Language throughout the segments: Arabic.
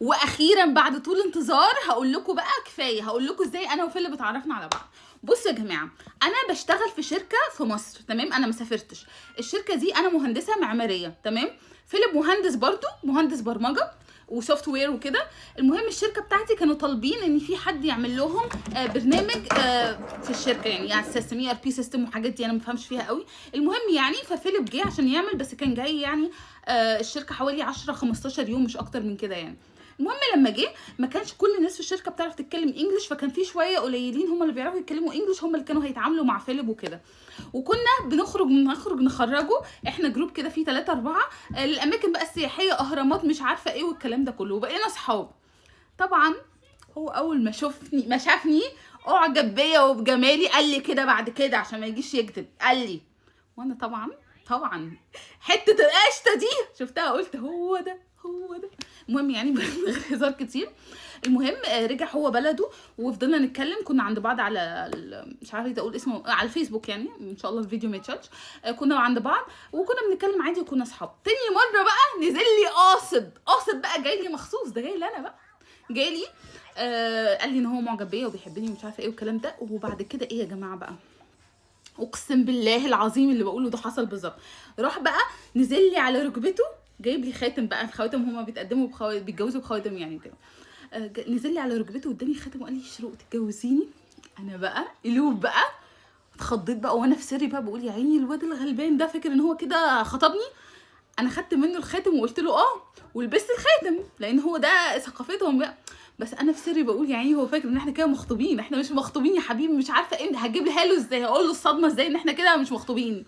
واخيرا بعد طول انتظار هقول لكم بقى كفايه، هقول لكم ازاي انا وفيليب اتعرفنا على بعض. بصوا يا جماعه، انا بشتغل في شركه في مصر، تمام؟ انا ما سافرتش. الشركه دي انا مهندسه معماريه، تمام؟ فيليب مهندس برضو، مهندس برمجه وسوفت وير وكده. المهم الشركه بتاعتي كانوا طالبين ان في حد يعمل لهم برنامج في الشركه، يعني سيستم اي ار بي سيستم وحاجات دي انا ما بفهمش فيها قوي. المهم يعني ففيليب جه عشان يعمل، بس كان جاي يعني الشركه حوالي 10 15 يوم مش اكتر من كده يعني. المهم لما جه ما كانش كل الناس في الشركه بتعرف تتكلم انجلش، فكان في شويه قليلين هم اللي بيعرفوا يتكلموا انجلش، هم اللي كانوا هيتعاملوا مع فيليب وكده. وكنا بنخرج نخرجه احنا جروب كده فيه 3 4 للاماكن بقى السياحيه، اهرامات مش عارفه ايه والكلام ده كله، وبقينا اصحاب. طبعا هو اول ما شافني اعجب بيا وبجمالي، قال لي كده بعد كده عشان ما يجيش يكذب، قال لي، وانا طبعا حته القشطه دي شفتها قلت هو ده هو ده. المهم يعني هزار كتير. المهم رجع هو بلده وفضلنا نتكلم، كنا عند بعض على مش عارفه اقول اسمه، على الفيسبوك يعني، ان شاء الله الفيديو ما يتشالش. كنا عند بعض وكنا بنتكلم عادي وكنا اصحاب. تاني مره بقى نزل لي قاصد بقى، جاي لي مخصوص، ده جاي لي انا بقى، جاي لي قال لي ان هو معجب بيا وبيحبني ومش عارفه ايه والكلام ده. وبعد كده ايه يا جماعه بقى، اقسم بالله العظيم اللي بقوله ده حصل بالظبط. راح بقى نزل لي على ركبته، جايب لي خاتم بقى، الخواتم هما بيتقدموا بيتجوزوا بخواتم يعني كده. نزل لي على ركبته واداني خاتم وقال لي شروق تتجوزيني. انا بقى قلوب بقى اتخضيت بقى، وانا في سري بقى بقول يا عيني الواد الغلبان ده فاكر ان هو كده خطبني. انا خدت منه الخاتم وقلت له ولبست الخاتم لان هو ده ثقافتهم بقى. بس انا في سري بقول يا عيني هو فاكر ان احنا كده مخطوبين، احنا مش مخطوبين يا حبيبي، مش عارفه ايه هجيبها له ازاي، هقول له الصدمه ازاي ان احنا كده مش مخطوبين.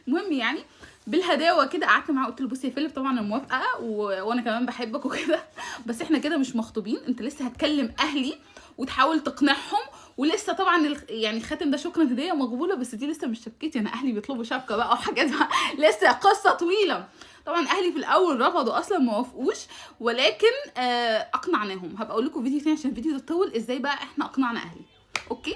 المهم يعني بالهداوه كده قعدت معاه قلت له بصي يا فيليب طبعا انا موافقه وانا كمان بحبك وكده، بس احنا كده مش مخطوبين، انت لسه هتكلم اهلي وتحاول تقنعهم، ولسه طبعا يعني الخاتم ده شكرا هديه مقبوله، بس دي لسه مش شبكتي، انا اهلي بيطلبوا شبكه بقى وحاجات بقى لسه قصه طويله. طبعا اهلي في الاول رفضوا اصلا، ما وافقوش، ولكن اقنعناهم. هبقى اقول لكم فيديو تاني عشان الفيديو ده طول ازاي بقى احنا اقنعنا اهلي. اوكي